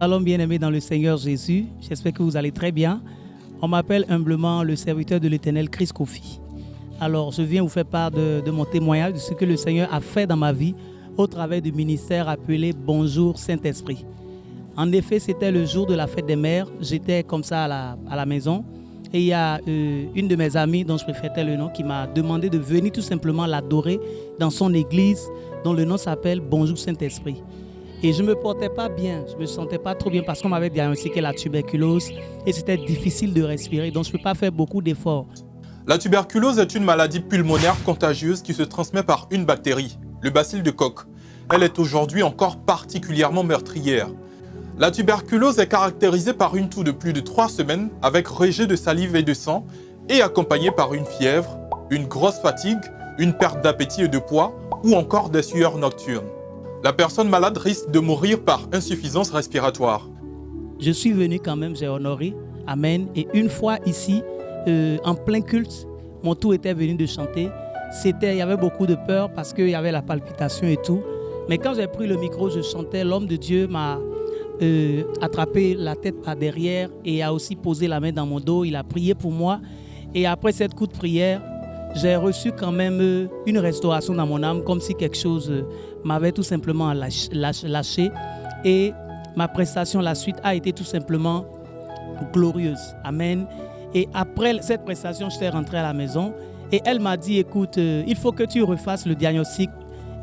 Allons bien-aimés dans le Seigneur Jésus, j'espère que vous allez très bien. On m'appelle humblement le serviteur de l'Éternel Chris Kofi. Alors, je viens vous faire part de mon témoignage, de ce que le Seigneur a fait dans ma vie au travers du ministère appelé Bonjour Saint-Esprit. En effet, c'était le jour de la fête des mères. J'étais comme ça à la maison et il y a une de mes amies dont je préfère le nom qui m'a demandé de venir tout simplement l'adorer dans son église dont le nom s'appelle Bonjour Saint-Esprit. Et je ne me portais pas bien, je ne me sentais pas trop bien parce qu'on m'avait diagnostiqué la tuberculose et c'était difficile de respirer, donc je ne peux pas faire beaucoup d'efforts. La tuberculose est une maladie pulmonaire contagieuse qui se transmet par une bactérie, le bacille de Koch. Elle est aujourd'hui encore particulièrement meurtrière. La tuberculose est caractérisée par une toux de plus de 3 semaines avec rejet de salive et de sang et accompagnée par une fièvre, une grosse fatigue, une perte d'appétit et de poids ou encore des sueurs nocturnes. La personne malade risque de mourir par insuffisance respiratoire. Je suis venu quand même, j'ai honoré, amen. Et une fois ici, en plein culte, mon tour était venu de chanter. Il y avait beaucoup de peur parce qu'il y avait la palpitation et tout. Mais quand j'ai pris le micro, je chantais, l'homme de Dieu m'a attrapé la tête par derrière et a aussi posé la main dans mon dos. Il a prié pour moi. Et après cette coup de prière, j'ai reçu quand même une restauration dans mon âme, comme si quelque chose m'avait tout simplement lâché. Et ma prestation, la suite, a été tout simplement glorieuse. Amen. Et après cette prestation, j'étais rentré à la maison et elle m'a dit, écoute, il faut que tu refasses le diagnostic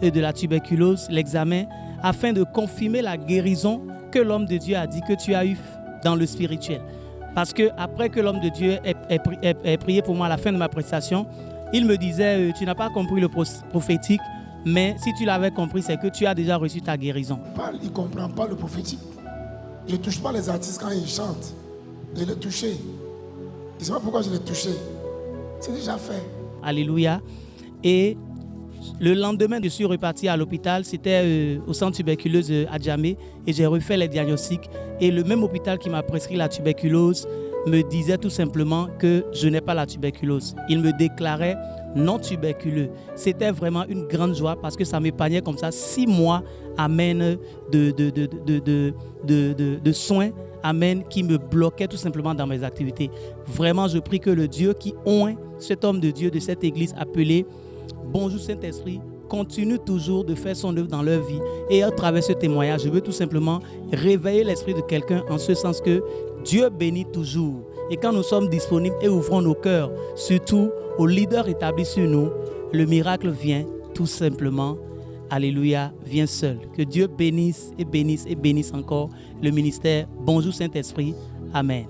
de la tuberculose, l'examen, afin de confirmer la guérison que l'homme de Dieu a dit que tu as eu dans le spirituel. Parce que après que l'homme de Dieu ait prié pour moi à la fin de ma prestation, il me disait, tu n'as pas compris le prophétique, mais si tu l'avais compris, c'est que tu as déjà reçu ta guérison. Il ne comprend pas le prophétique. Je ne touche pas les artistes quand ils chantent. Je l'ai touché. Je ne sais pas pourquoi je l'ai touché. C'est déjà fait. Alléluia. Et le lendemain, je suis reparti à l'hôpital. C'était au centre tuberculeuse à Djamé et j'ai refait les diagnostics. Et le même hôpital qui m'a prescrit la tuberculose me disait tout simplement que je n'ai pas la tuberculose. Il me déclarait non tuberculeux. C'était vraiment une grande joie parce que ça m'épargnait comme ça 6 mois, amen, de soins, amen, qui me bloquaient tout simplement dans mes activités. Vraiment, je prie que le Dieu qui oint cet homme de Dieu de cette église appelée Bonjour Saint-Esprit continue toujours de faire son œuvre dans leur vie. Et à travers ce témoignage, je veux tout simplement réveiller l'esprit de quelqu'un en ce sens que Dieu bénit toujours. Et quand nous sommes disponibles et ouvrons nos cœurs, surtout aux leaders établis sur nous, le miracle vient tout simplement. Alléluia, vient seul. Que Dieu bénisse et bénisse et bénisse encore le ministère Bonjour Saint-Esprit. Amen.